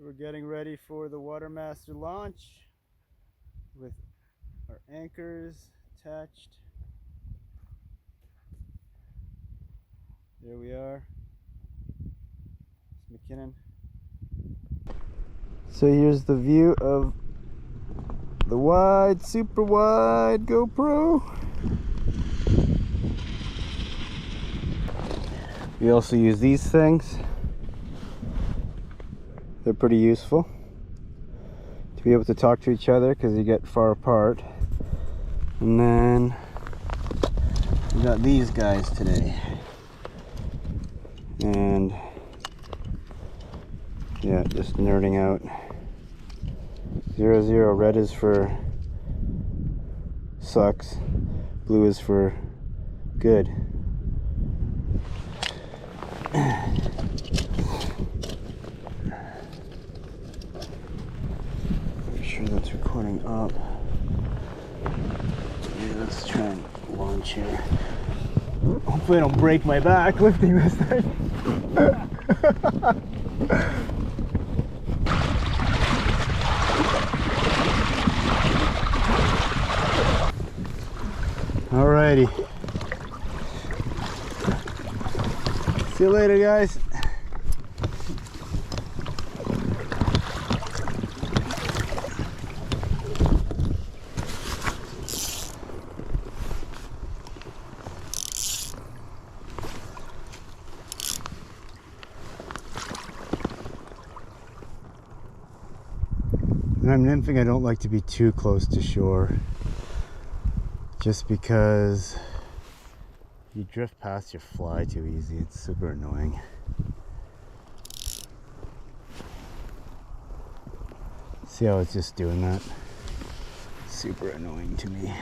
We're getting ready for the WaterMaster launch with our anchors attached. There we are. It's Mckinnon. So here's the view of the wide, super wide GoPro. We also use these things. They're pretty useful to be able to talk to each other because you get far apart. And then we got these guys today. And yeah, just nerding out. 00, red is for sucks, blue is for good. Make sure that's recording up. Yeah, let's try and launch here. Hopefully I don't break my back lifting this thing. Alrighty. See you later, guys. And I'm nymphing. I don't like to be too close to shore, just because you drift past your fly too easy. It's super annoying. See how it's just doing that? Super annoying to me.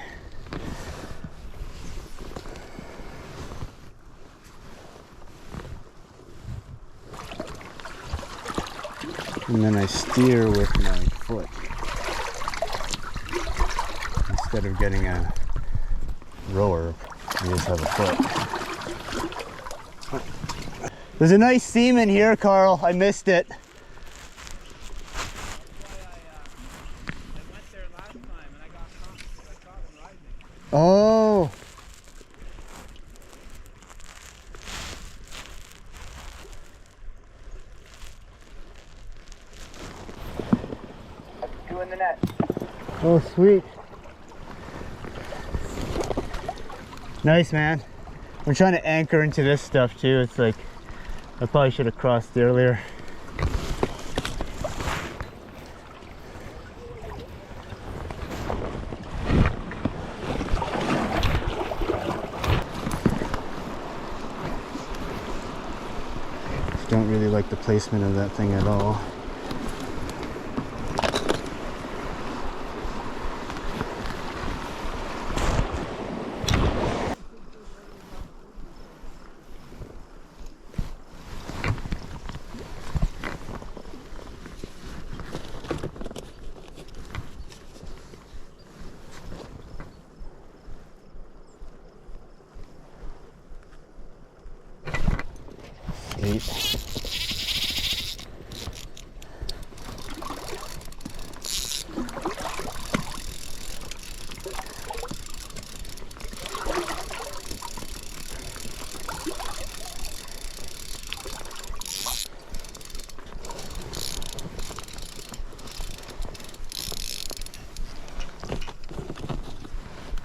And then I steer with my foot instead of getting a rower. I just have a foot. There's a nice seam in here, Carl. I missed it. I went there last time and I got caught him rising. Oh. Two in the net. Oh, sweet. Nice, man. I'm trying to anchor into this stuff too. It's like, I probably should have crossed earlier. Just don't really like the placement of that thing at all.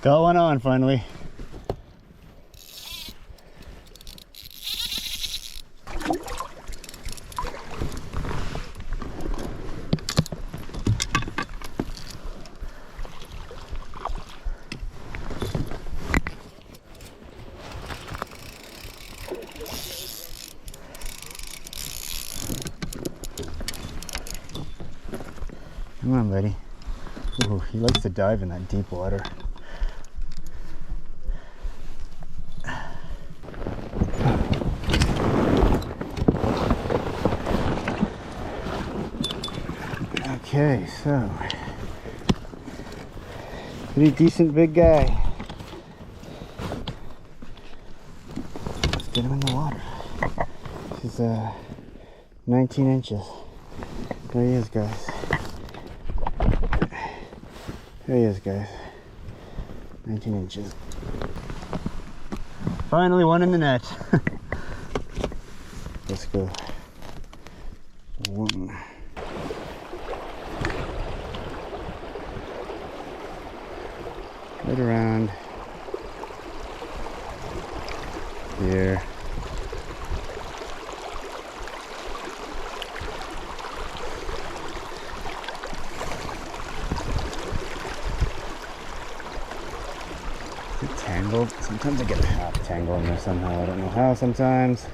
Got one on finally. Come on, buddy. Ooh, he likes to dive in that deep water. Okay, so pretty decent big guy. Let's get him in the water. This is 19 inches. There he is, guys. There he is, guys. 19 inches. Finally one in the net. Let's go. One. Right around here. Is it tangled? Sometimes I get a half tangle in there somehow. I don't know how sometimes.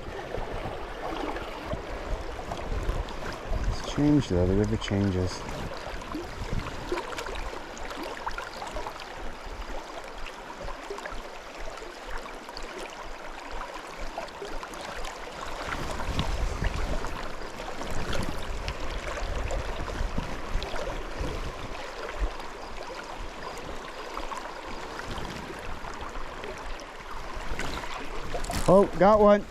It's changed though, the river changes. Oh, got one.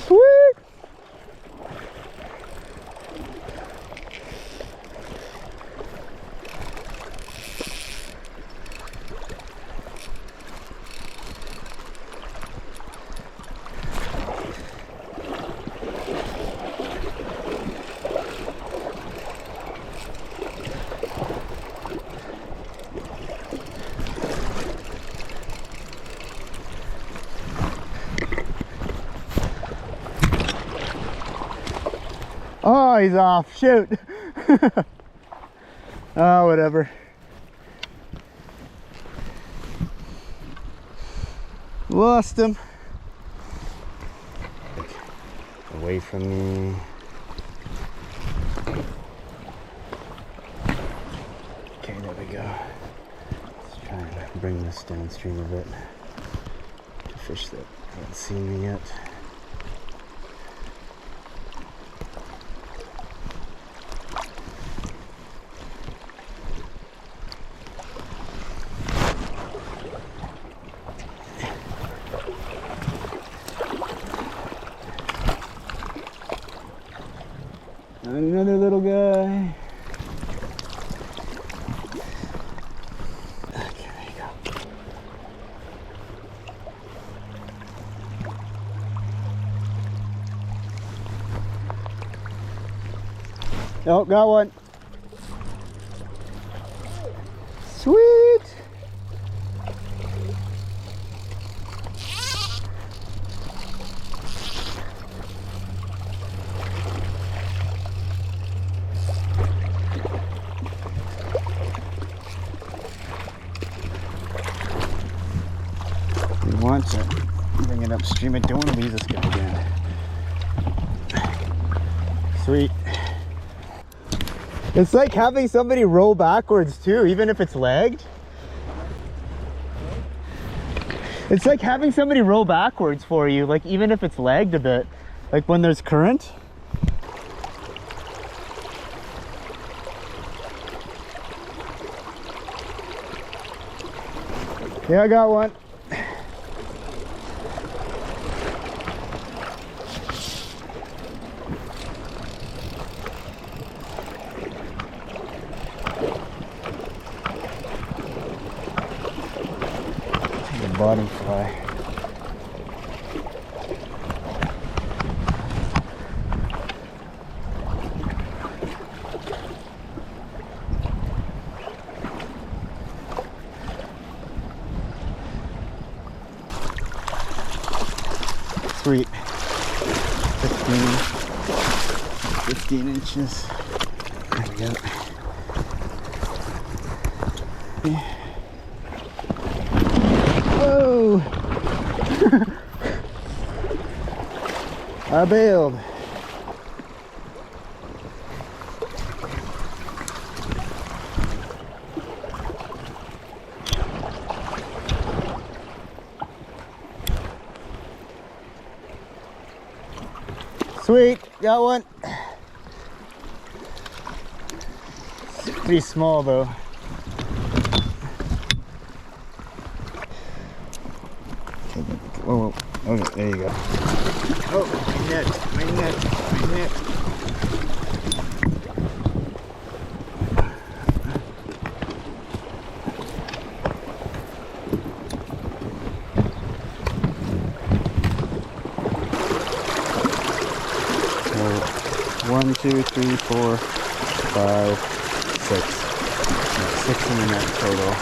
Sweet. Oh, he's off. Shoot. Oh, whatever. Lost him. Away from me. Okay, there we go. Let's try and bring this downstream a bit. A fish that haven't seen me yet. Another little guy. Okay, there you go. Oh, got one. Sweet. Want to bring it upstream. I don't want to leave this guy again. Sweet. It's like having somebody row backwards too, even if it's legged. It's like having somebody row backwards for you, like even if it's legged a bit, like when there's current. Yeah, I got one. Bottom fly. Sweet. 15 inches. There we go. Yeah. Whoa! I bailed. Sweet, got one. It's pretty small though. Okay, whoa, whoa. Okay, there you go. Oh, my net, my net, my net. So, 1, 2, 3, 4, 5, 6. 6 in the net total.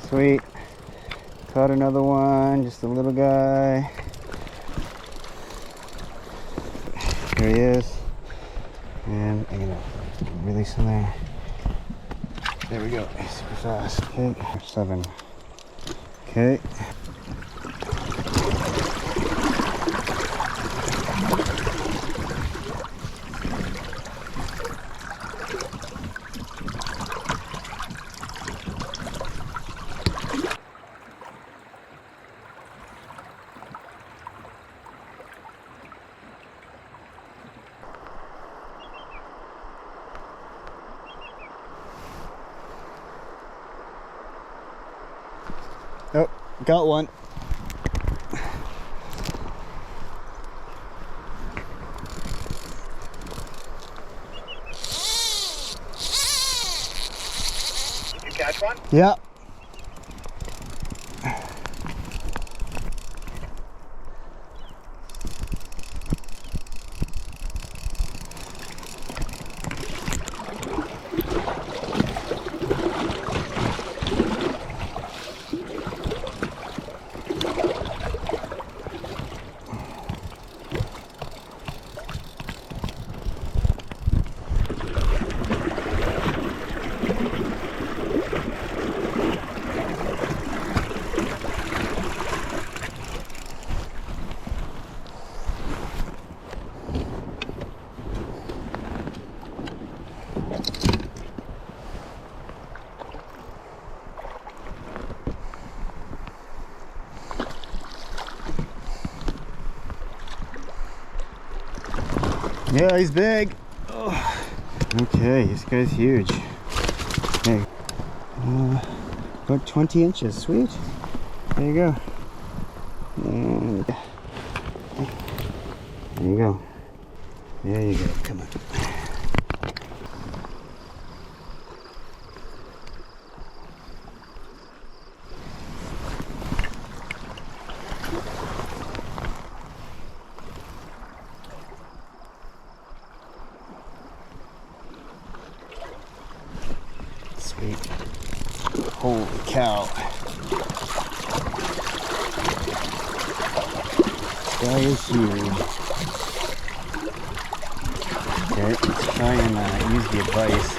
Sweet. Caught another one, just a little guy. Here he is. And I'm gonna release him there. There we go. Super fast. Okay. 7. Okay. Oh, got one. Did you catch one? Yeah. Yeah, he's big. Oh. Okay, this guy's huge. Okay. About 20 inches. Sweet. There you go. And there you go. There you go. Come on. Sweet. Holy cow. That is huge. Okay, let's try and use the advice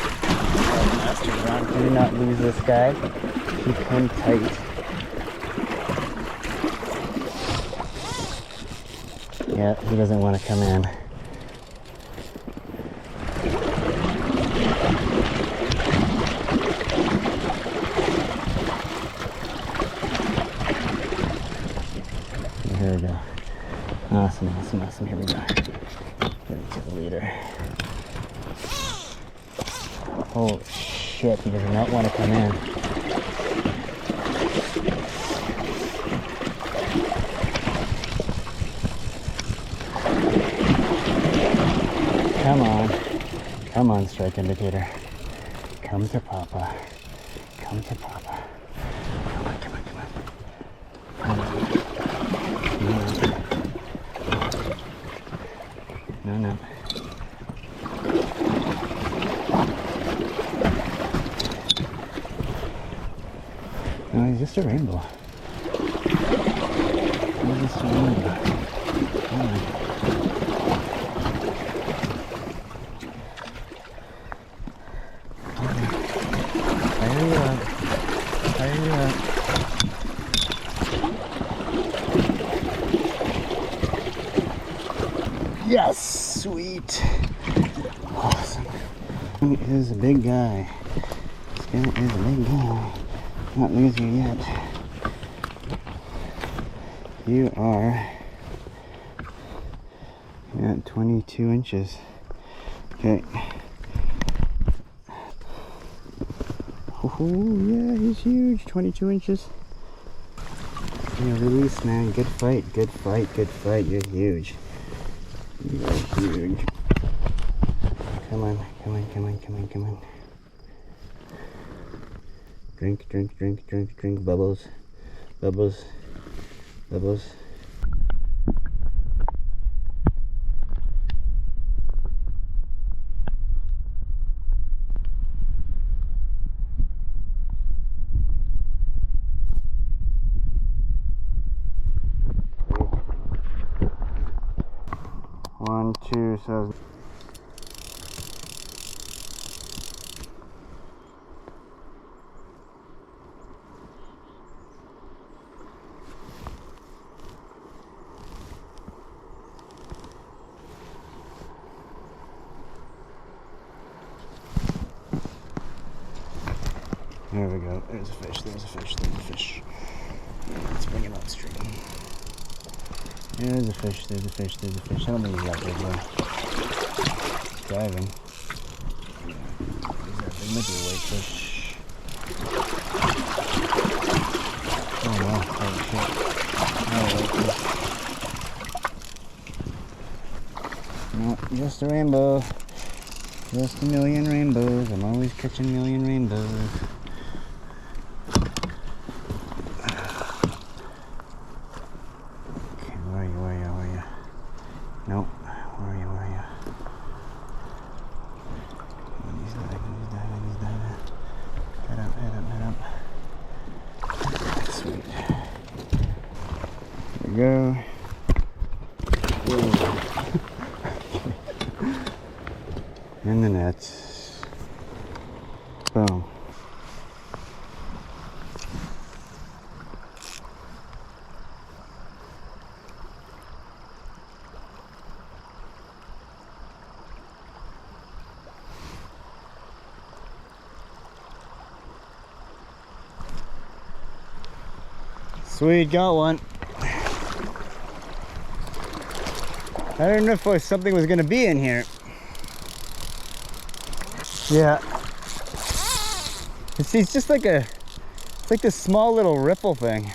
of Master Ron. Do not lose this guy. Keep him tight. Yeah, he doesn't want to come in. Here we go. Awesome, awesome, awesome. Here we go. Get into the leader. Holy shit, he does not want to come in. Come on. Come on, strike indicator. Come to Papa. Come to Papa. Come on, come on, come on. Come on. No, no. No, he's just a rainbow. He's just a rainbow. Come on. Hurry up. Hurry up. Yes! Sweet! Awesome. He is a big guy. This guy is a big guy. Not lose you yet. You are at 22 inches. Okay. Oh yeah, he's huge. 22 inches. Yeah, release, man. Good fight. Good fight. Good fight. You're huge. You're huge. Come on. Come on. Come on. Come on. Come on. Drink, drink, drink, drink, drink. Bubbles. Bubbles. Bubbles. One, two, so. There we go. There's a fish. There's a fish. There's a fish. Let's bring him upstream. There's a fish. There's a fish. There's a fish. I don't think he's that big though. Diving. He might be a whitefish. Oh no! Holy shit! Not a whitefish. No, just a rainbow. Just a million rainbows. I'm always catching a million rainbows. Okay, where are you? Where are you? Where are you? Nope. Where are you? Where are you? He's diving. He's diving. He's diving. Head up. Head up. Head up. Sweet. There we go. Whoa. In the nets. Boom. Sweet, got one. I don't know if something was gonna be in here. Yeah. See, it's just like it's like this small little ripple thing.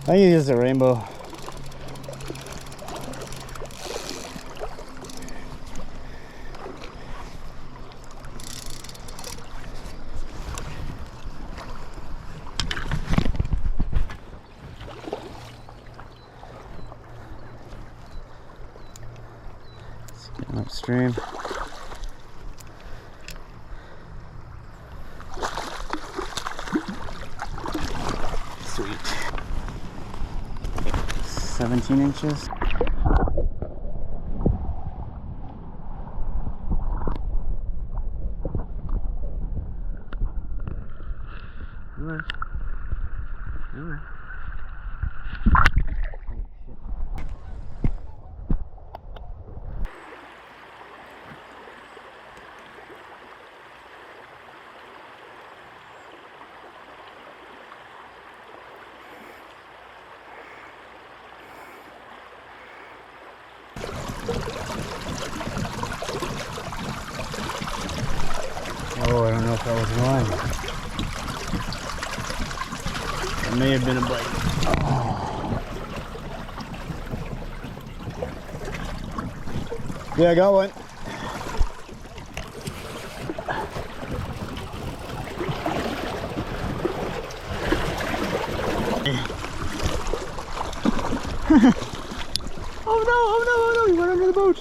I think it's a rainbow. Upstream. Sweet. 17 inches. Oh, I don't know if that was one. It may have been a bite. Oh. Yeah, I got one. Oh no, oh no, oh no, he went under the boat.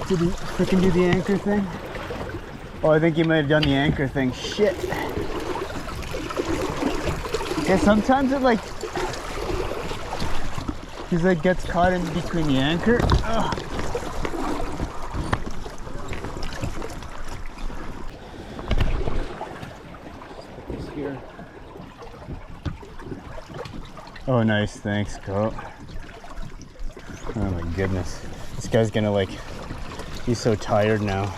Did he freaking do the anchor thing? Oh, I think he might have done the anchor thing. Shit. Yeah, sometimes it like, he's like gets caught in between the anchor. Ugh. Put this here. Oh, nice. Thanks, Carl. Oh my goodness. This guy's gonna like, he's so tired now.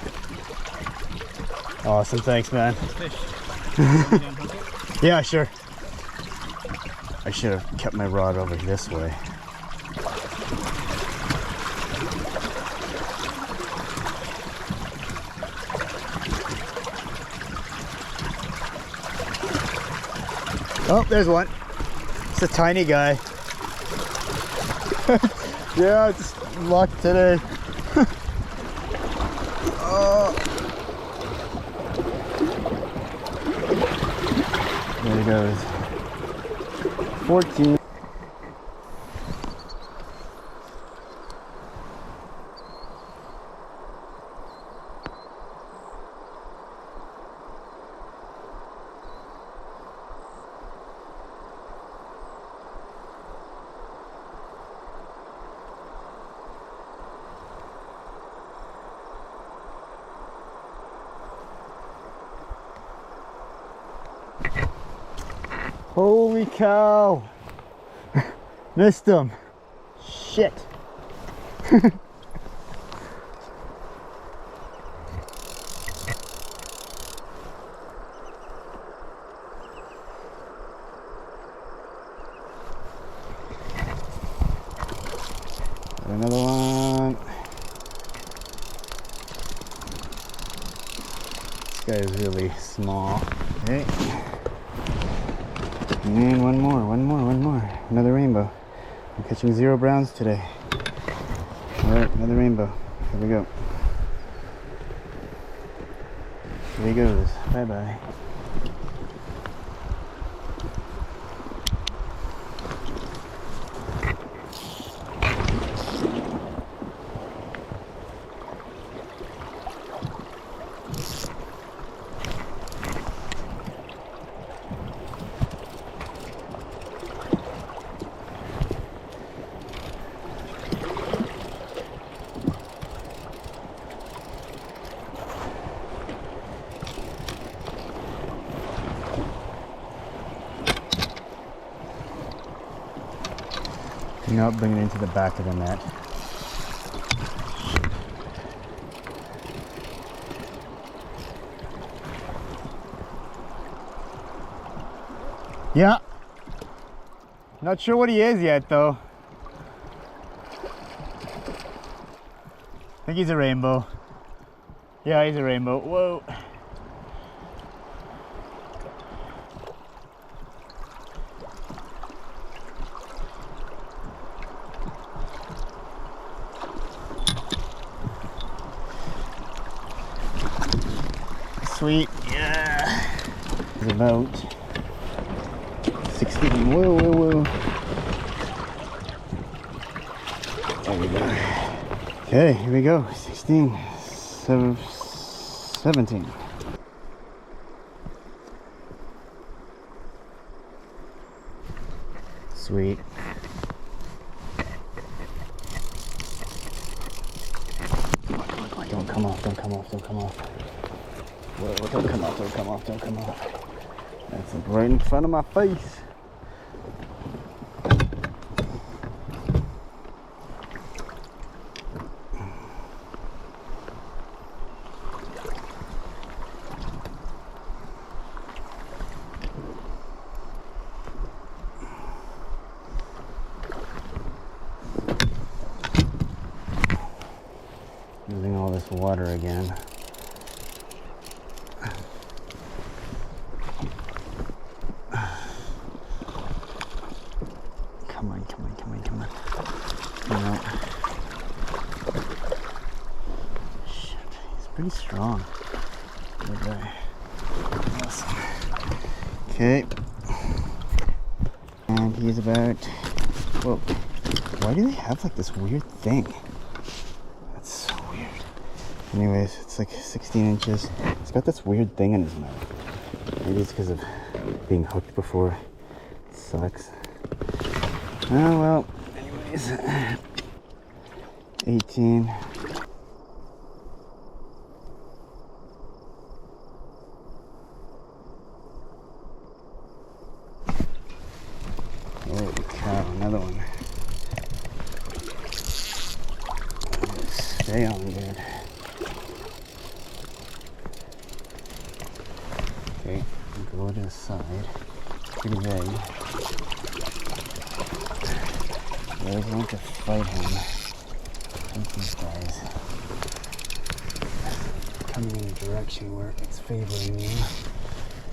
Awesome. Thanks, man. Fish. Yeah, sure. I should have kept my rod over this way. Oh, there's one. It's a tiny guy. Yeah, it's luck today. Oh. There he goes. 14. Holy cow! Missed him. Shit. Another one. This guy is really small. Okay. And one more. Another rainbow. I'm catching 0 browns today. Alright, another rainbow. Here we go. Here he goes. Bye bye. Do not bring it into the back of the net. Yeah. Not sure what he is yet though. I think he's a rainbow. Yeah, he's a rainbow. Whoa. Sweet, yeah. It's about 16. Whoa, whoa, whoa. There we go. Okay, here we go. 16, 17. Sweet. Come on, don't come off, don't come off, don't come off. Whoa, don't come off, don't come off, don't come off. That's like right in front of my face. Using all this water again. Come on, come on, come on, come on. No. Shit, he's pretty strong. Good guy. Awesome. Okay. And he's about, whoa. Why do they have like this weird thing? That's so weird. Anyways, it's like 16 inches. It's got this weird thing in his mouth. Maybe it's because of being hooked before. It sucks. Oh well, anyways. 18. Holy cow. Stay on, dude. Okay, go to the side. Pretty big. I always want to fight him. I think these guys coming in a direction where it's favoring me.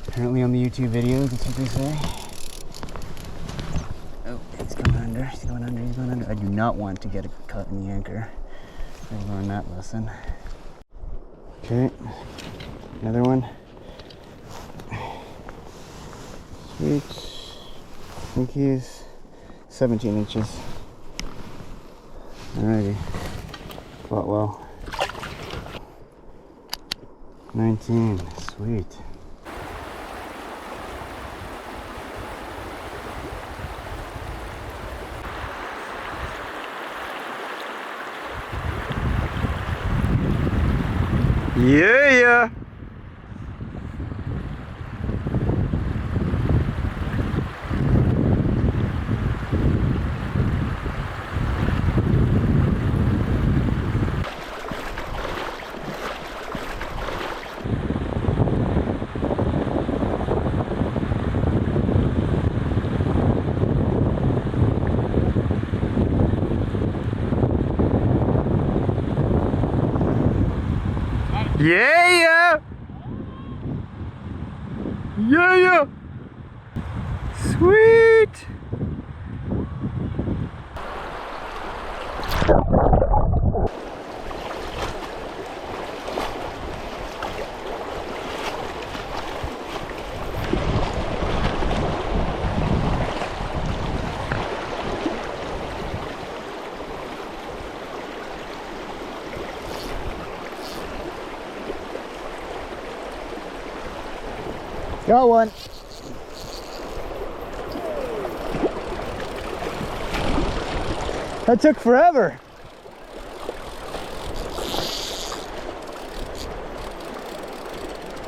Apparently on the YouTube videos, that's what they say. Oh, he's going under, he's going under, he's going under. I do not want to get caught in the anchor. I've learned that lesson. Okay, another one. Sweet. I think he's 17 inches. Alrighty. Fought well. 19. Sweet. Yeah. Yeah. Yeah. Sweet. Got one. That took forever.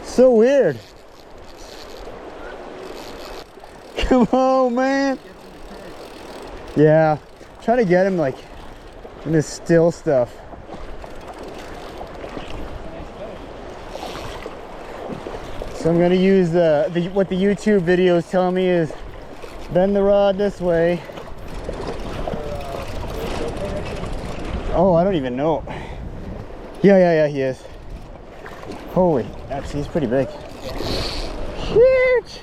So weird. Come on, man. Yeah, try to get him like in this still stuff. So I'm gonna use what the YouTube videos tell me is bend the rod this way. Oh, I don't even know. Yeah, he is. Holy, actually, he's pretty big. Huge.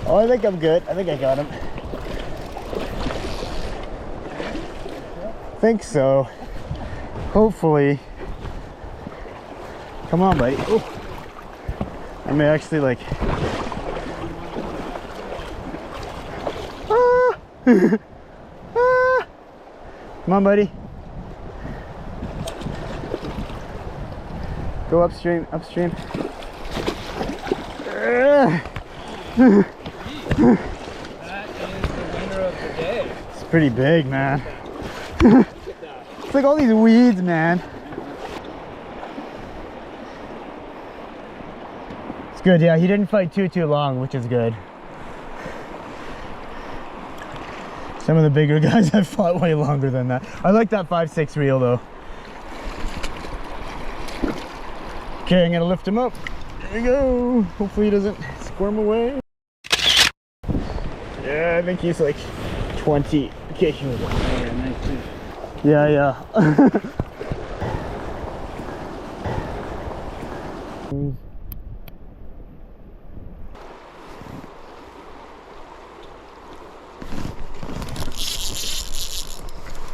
Oh, I think I'm good. I think I got him. Think so. Hopefully. Come on, buddy. Oh. I may actually like. Ah. Ah. Come on, buddy. Go upstream, upstream. That is the winner of the day. It's pretty big, man. It's like all these weeds, man. It's good, yeah. He didn't fight too long, which is good. Some of the bigger guys have fought way longer than that. I like that 5.6 reel though. Okay, I'm gonna lift him up. There we go. Hopefully he doesn't squirm away. Yeah, I think he's like 20. Okay, here we go. Yeah.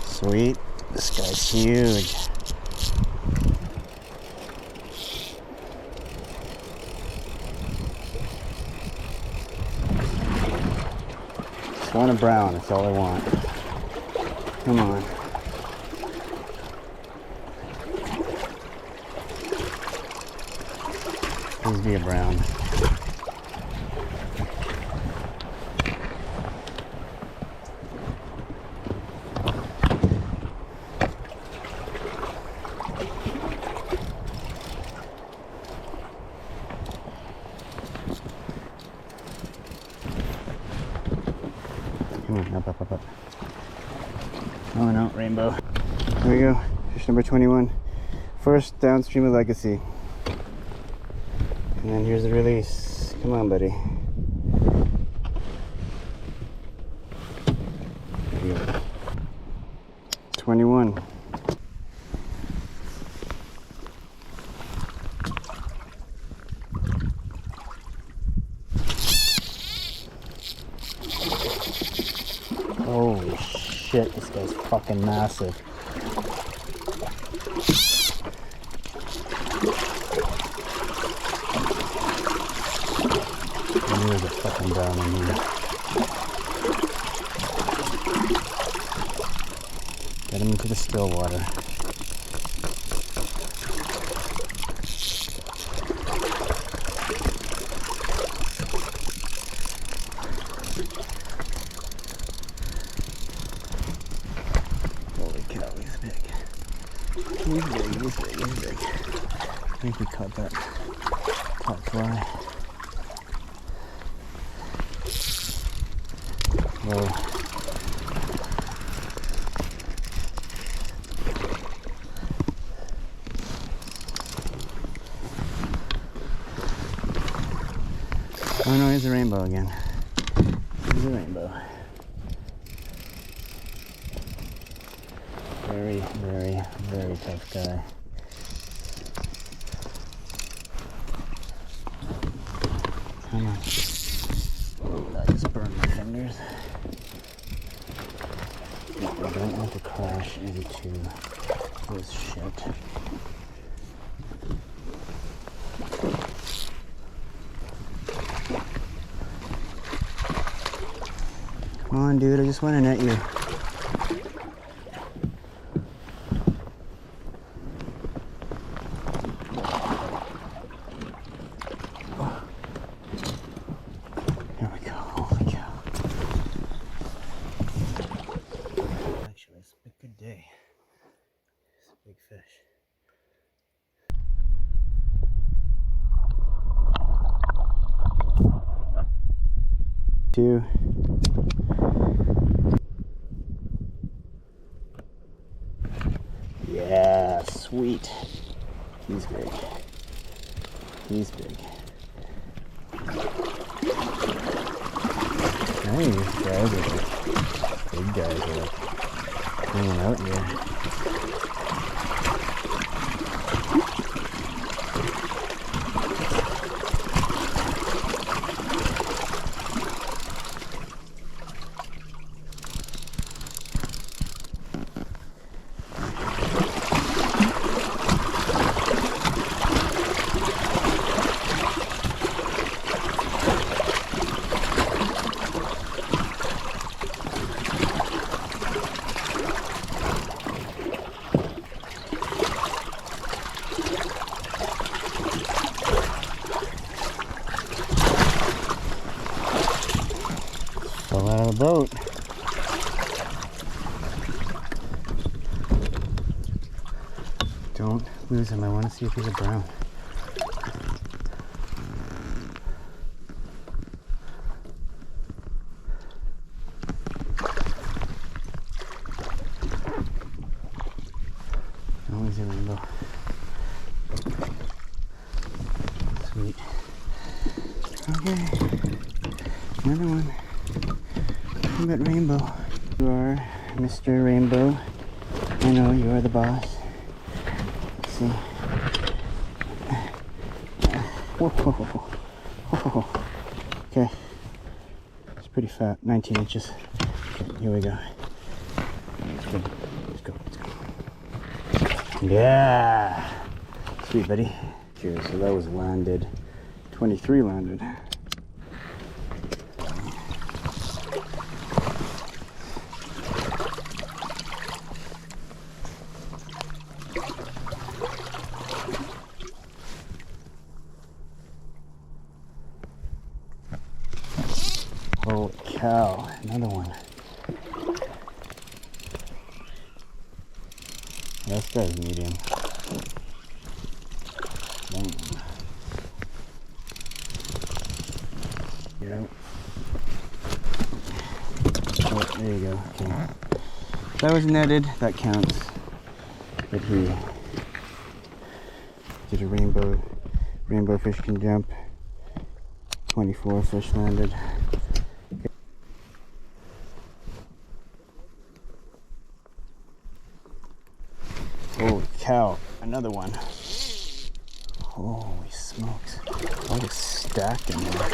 Sweet. This guy's huge. Just want a brown, that's all I want. Come on. Please be a brown. up. Oh no, rainbow. Here we go, fish number 21. First downstream of Legacy. And then here's the release. Come on, buddy. Here we go. 21. Holy shit, this guy's fucking massive. There's a fucking down in here. Get him into the still water. Holy cow, he's big. He's big. I think he caught that top fly. Whoa. Oh no, here's a rainbow again. Here's a rainbow. Very, very, very tough guy. Come on. Oh, I just burned my fingers. I don't want to crash into this shit. Come on, dude, I just want to net you. Here we go, holy cow. Actually, it's a good day. It's a big fish. Two. Yeah, sweet. He's big. He's big. Hey, these guys are like, big guys are like hanging out here. Fell out of the boat. Don't lose him. I want to see if he's a brown. Oh, he's a rainbow. Sweet. Okay. Another one. Nothing but rainbow. You are Mr. Rainbow. I know you are the boss. Let's see. Whoa, whoa, whoa, whoa. Okay. It's pretty fat. 19 inches. Okay, here we go. Let's go. Yeah. Sweet, buddy. Okay, so that was landed. 23 landed. Holy cow, another one. This guy's medium. Damn. Yep. Oh, There you go. Okay. That was netted. That counts. But he did a rainbow. Rainbow fish can jump. 24 fish landed. Holy cow, another one. Holy smokes. All just stacked in there.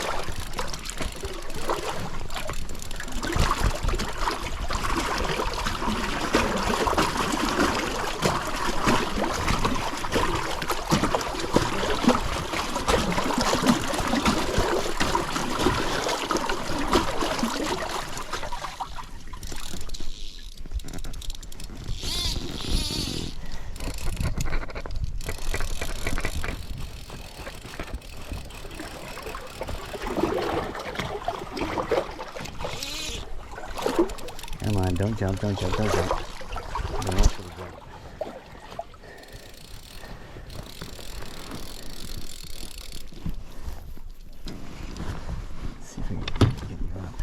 Come on, don't jump, don't jump, don't jump. Don't want you to jump. Let's see if we can get you up.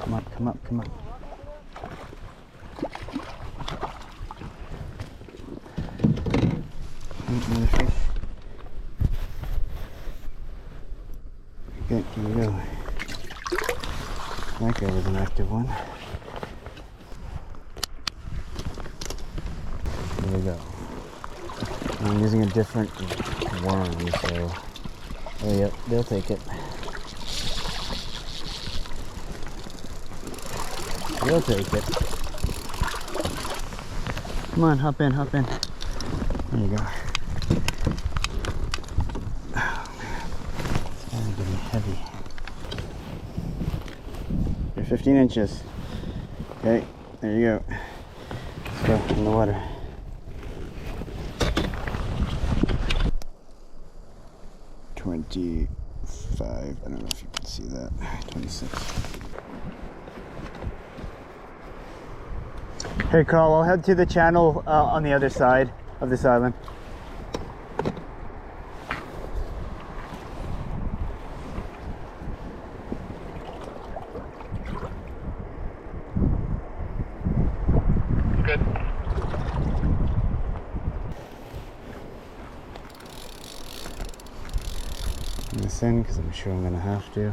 Come up, come up, come up. Another fish. Good, here we go. That guy was an active one. Here we go. I'm using a different worm, so oh yep, they'll take it. They'll take it. Come on, hop in, hop in. There you go. Heavy. You're 15 inches. Okay, there you go. Let's go in the water. $25. I don't know if you can see that. 26. Hey Carl, I'll head to the channel on the other side of this island. Good. Bring this in because I'm sure I'm going to have to.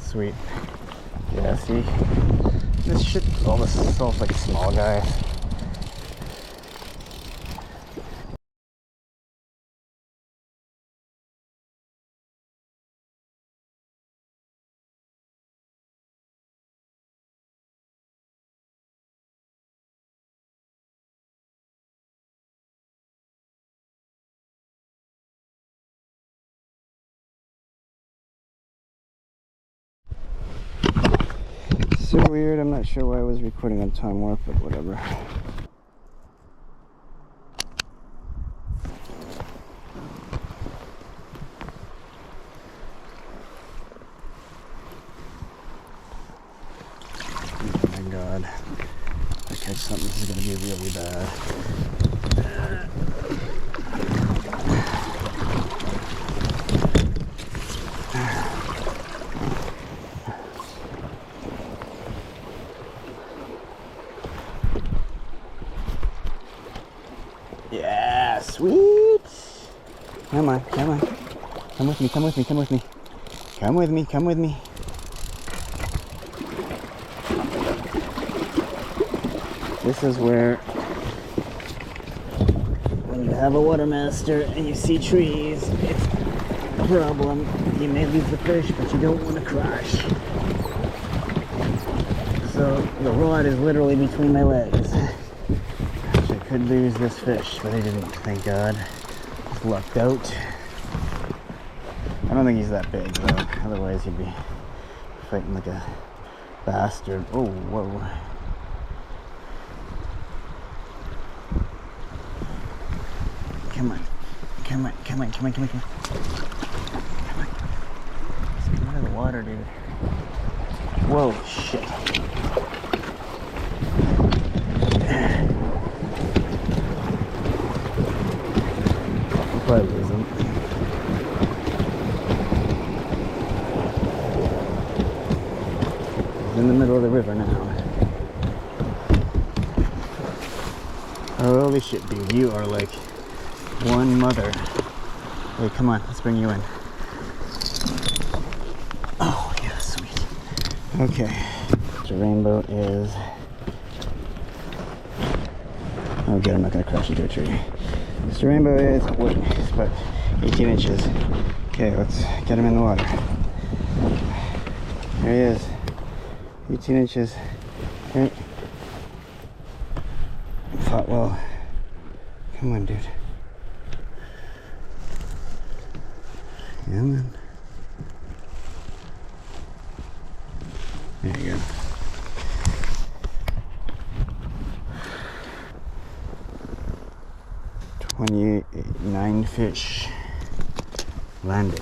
Sweet. Yeah, see? This shit, all this is all like small guys. So weird, I'm not sure why I was recording on time warp, but whatever. Oh my god. If I catch something, this is gonna be really bad. Yeah, sweet. Come on, come on. Come with me, come with me, come with me. Come with me, come with me. This is where, when you have a WaterMaster and you see trees, it's a problem. You may lose the fish, but you don't want to crash. So the rod is literally between my legs. Which I could lose this fish, but he didn't, thank God. Just lucked out. I don't think he's that big though, otherwise he'd be fighting like a bastard. Oh, whoa. Come on. Come on, come on, come on, come on, come on. Come on. Let's come out of the water, dude. Whoa, shit. I'll probably lose him. He's in the middle of the river now. Holy shit, dude. You are like one mother. Hey, come on. Let's bring you in. Oh, yeah, sweet. Okay. The rainbow is... Oh, good. I'm not going to crash into a tree. Mr. Rainbow is... Wait, it's about 18 inches. Okay, let's get him in the water. There he is. 18 inches. Okay. Fought well. Come on, dude. Yeah, man. There you go. 29 fish landed.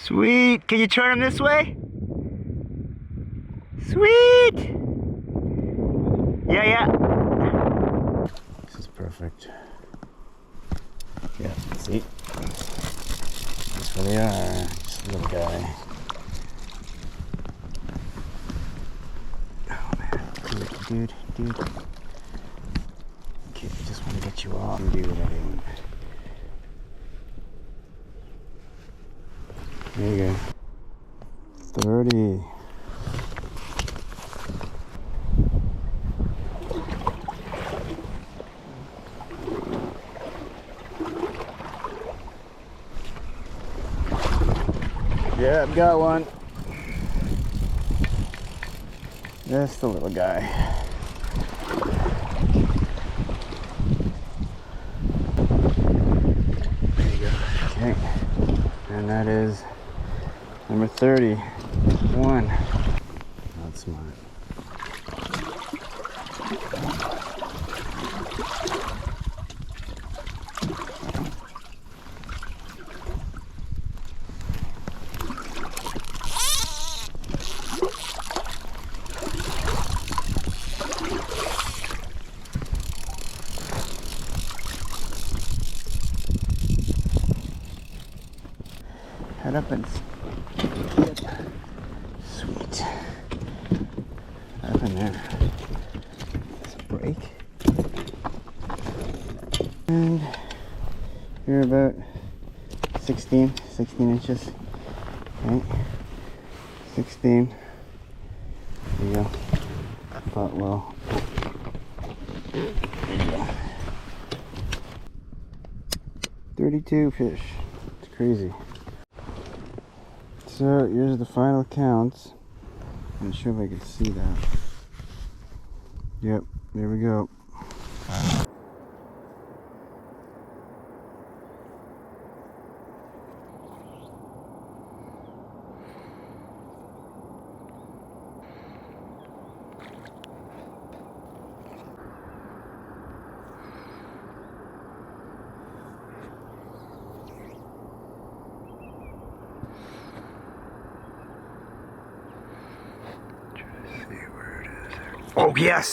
Sweet! Can you turn him this way? Sweet! Yeah, yeah. This is perfect. Yeah, see? That's where they are. Just a little guy. Oh man, dude. Okay, I just want to get you off and do what I do. There you go. 30. Yeah, I've got one. Just the little guy. There you go. Okay. And that is number 31. Not smart. Head up and skip. Sweet. Up in there. Let's break. And you're about 16 inches. Okay. 16. There you go. But well. There you go. 32 fish. It's crazy. So here's the final counts. I'm not sure if I can see that. Yep, there we go. Oh, yes!